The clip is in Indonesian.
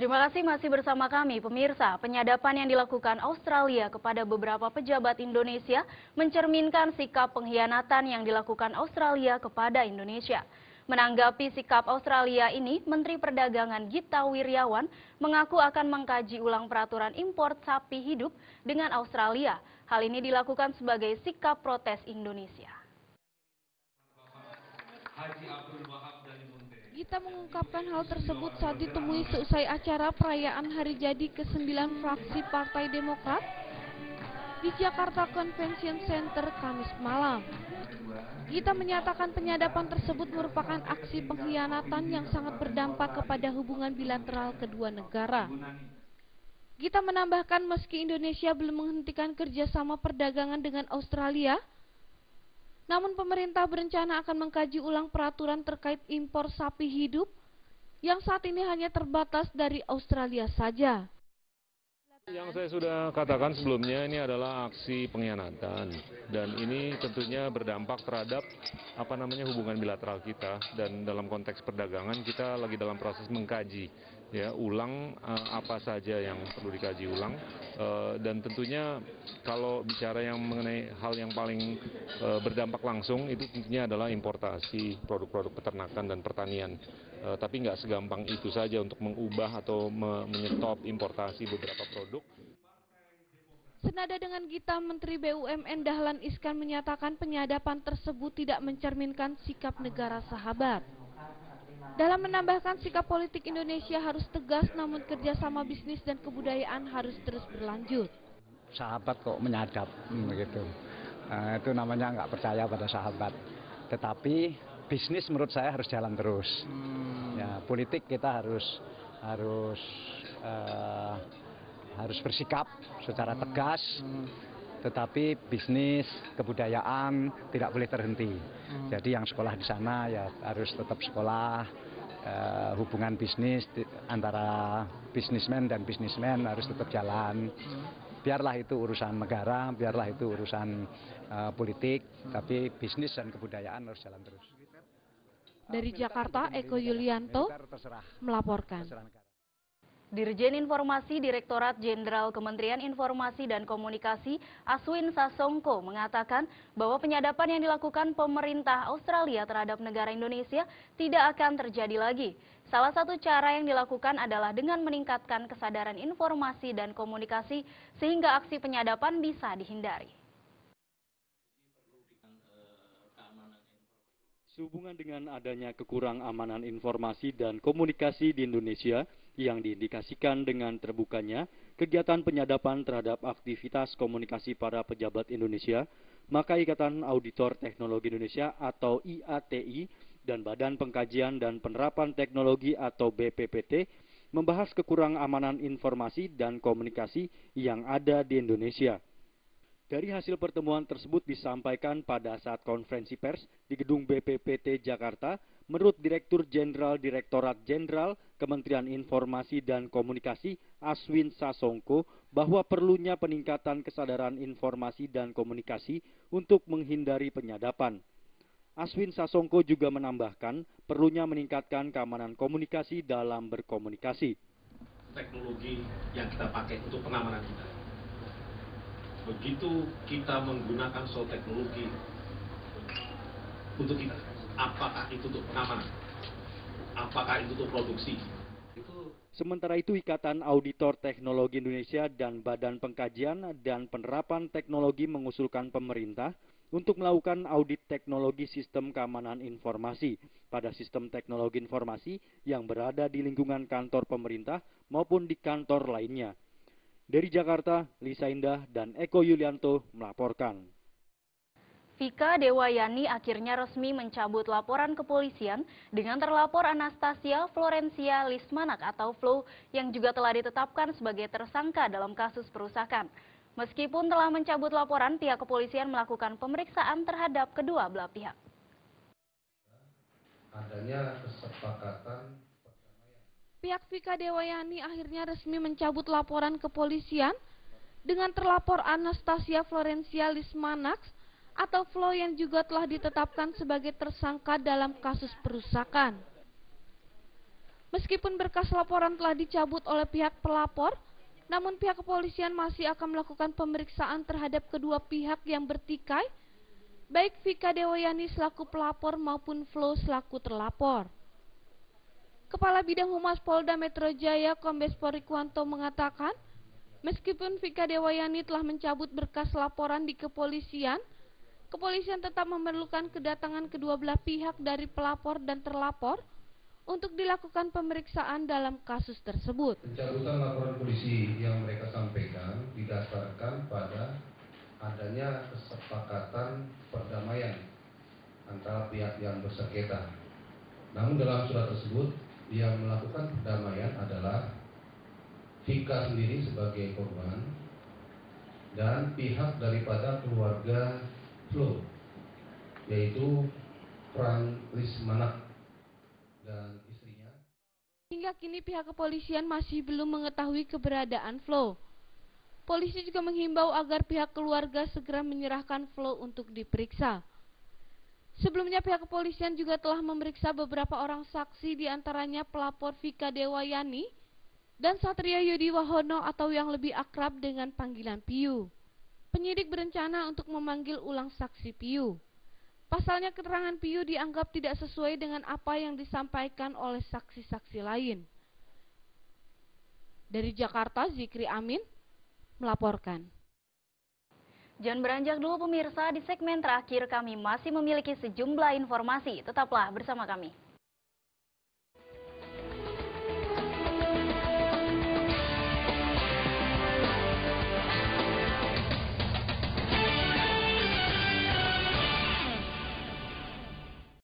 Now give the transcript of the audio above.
Terima kasih masih bersama kami, pemirsa. Penyadapan yang dilakukan Australia kepada beberapa pejabat Indonesia mencerminkan sikap pengkhianatan yang dilakukan Australia kepada Indonesia. Menanggapi sikap Australia ini, Menteri Perdagangan Gita Wirjawan mengaku akan mengkaji ulang peraturan impor sapi hidup dengan Australia. Hal ini dilakukan sebagai sikap protes Indonesia. Gita mengungkapkan hal tersebut saat ditemui seusai acara perayaan hari jadi ke-9 fraksi Partai Demokrat di Jakarta Convention Center Kamis malam. Gita menyatakan penyadapan tersebut merupakan aksi pengkhianatan yang sangat berdampak kepada hubungan bilateral kedua negara. Gita menambahkan meski Indonesia belum menghentikan kerjasama perdagangan dengan Australia, namun pemerintah berencana akan mengkaji ulang peraturan terkait impor sapi hidup yang saat ini hanya terbatas dari Australia saja. Yang saya sudah katakan sebelumnya, ini adalah aksi pengkhianatan dan ini tentunya berdampak terhadap hubungan bilateral kita, dan dalam konteks perdagangan kita lagi dalam proses mengkaji ulang apa saja yang perlu dikaji ulang, dan tentunya kalau bicara yang mengenai hal yang paling berdampak langsung itu tentunya adalah importasi produk-produk peternakan dan pertanian. Tapi nggak segampang itu saja untuk mengubah atau menyetop importasi beberapa produk. Senada dengan Gita, Menteri BUMN Dahlan Iskan menyatakan penyadapan tersebut tidak mencerminkan sikap negara sahabat. Dalam menambahkan sikap politik Indonesia harus tegas, namun kerjasama bisnis dan kebudayaan harus terus berlanjut. Sahabat kok menyadap, begitu. Itu namanya nggak percaya pada sahabat. Tetapi bisnis menurut saya harus jalan terus. Ya, politik kita harus bersikap secara tegas, tetapi bisnis, kebudayaan tidak boleh terhenti. Jadi yang sekolah di sana ya harus tetap sekolah. Hubungan bisnis antara bisnismen dan bisnismen harus tetap jalan. Biarlah itu urusan negara, biarlah itu urusan politik, tapi bisnis dan kebudayaan harus jalan terus. Dari Jakarta, Eko Yulianto melaporkan. Dirjen Informasi Direktorat Jenderal Kementerian Informasi dan Komunikasi Aswin Sasongko mengatakan bahwa penyadapan yang dilakukan pemerintah Australia terhadap negara Indonesia tidak akan terjadi lagi. Salah satu cara yang dilakukan adalah dengan meningkatkan kesadaran informasi dan komunikasi sehingga aksi penyadapan bisa dihindari. Sehubungan dengan adanya kekurang amanan informasi dan komunikasi di Indonesia yang diindikasikan dengan terbukanya kegiatan penyadapan terhadap aktivitas komunikasi para pejabat Indonesia, maka Ikatan Auditor Teknologi Indonesia atau IATI dan Badan Pengkajian dan Penerapan Teknologi atau BPPT membahas kekurang amanan informasi dan komunikasi yang ada di Indonesia. Dari hasil pertemuan tersebut disampaikan pada saat konferensi pers di gedung BPPT Jakarta, menurut Direktur Jenderal Direktorat Jenderal Kementerian Informasi dan Komunikasi Aswin Sasongko bahwa perlunya peningkatan kesadaran informasi dan komunikasi untuk menghindari penyadapan. Aswin Sasongko juga menambahkan perlunya meningkatkan keamanan komunikasi dalam berkomunikasi. Teknologi yang kita pakai untuk pengamanan kita. Begitu kita menggunakan suatu teknologi untuk kita, apakah itu untuk pengamanan, apakah itu untuk produksi. Sementara itu, Ikatan Auditor Teknologi Indonesia dan Badan Pengkajian dan Penerapan Teknologi mengusulkan pemerintah untuk melakukan audit teknologi sistem keamanan informasi pada sistem teknologi informasi yang berada di lingkungan kantor pemerintah maupun di kantor lainnya. Dari Jakarta, Lisa Indah dan Eko Yulianto melaporkan. Vika Dewayani akhirnya resmi mencabut laporan kepolisian dengan terlapor Anastasia Florencia Lismanak atau Flo yang juga telah ditetapkan sebagai tersangka dalam kasus perusakan. Meskipun telah mencabut laporan, pihak kepolisian melakukan pemeriksaan terhadap kedua belah pihak. Adanya kesepakatan. Pihak Vika Dewayani akhirnya resmi mencabut laporan kepolisian dengan terlapor Anastasia Florencia Lismanak atau Flo yang juga telah ditetapkan sebagai tersangka dalam kasus perusakan. Meskipun berkas laporan telah dicabut oleh pihak pelapor, namun pihak kepolisian masih akan melakukan pemeriksaan terhadap kedua pihak yang bertikai, baik Vika Dewayani selaku pelapor maupun Flo selaku terlapor. Kepala Bidang Humas Polda Metro Jaya Kombes Pol Rikwanto mengatakan, meskipun Vika Dewayani telah mencabut berkas laporan di kepolisian, kepolisian tetap memerlukan kedatangan kedua belah pihak dari pelapor dan terlapor untuk dilakukan pemeriksaan dalam kasus tersebut. Pencabutan laporan polisi yang mereka sampaikan didasarkan pada adanya kesepakatan perdamaian antara pihak yang bersengketa. Namun dalam surat tersebut yang melakukan perdamaian adalah Vika sendiri sebagai korban dan pihak daripada keluarga Flo, yaitu Pran Lismanak dan istrinya. Hingga kini pihak kepolisian masih belum mengetahui keberadaan Flo. Polisi juga menghimbau agar pihak keluarga segera menyerahkan Flo untuk diperiksa. Sebelumnya pihak kepolisian juga telah memeriksa beberapa orang saksi, diantaranya pelapor Vika Dewayani dan Satria Yudi Wahono atau yang lebih akrab dengan panggilan Piu. Penyidik berencana untuk memanggil ulang saksi Piu. Pasalnya keterangan Piu dianggap tidak sesuai dengan apa yang disampaikan oleh saksi-saksi lain. Dari Jakarta, Zikri Amin melaporkan. Jangan beranjak dulu pemirsa, di segmen terakhir kami masih memiliki sejumlah informasi. Tetaplah bersama kami.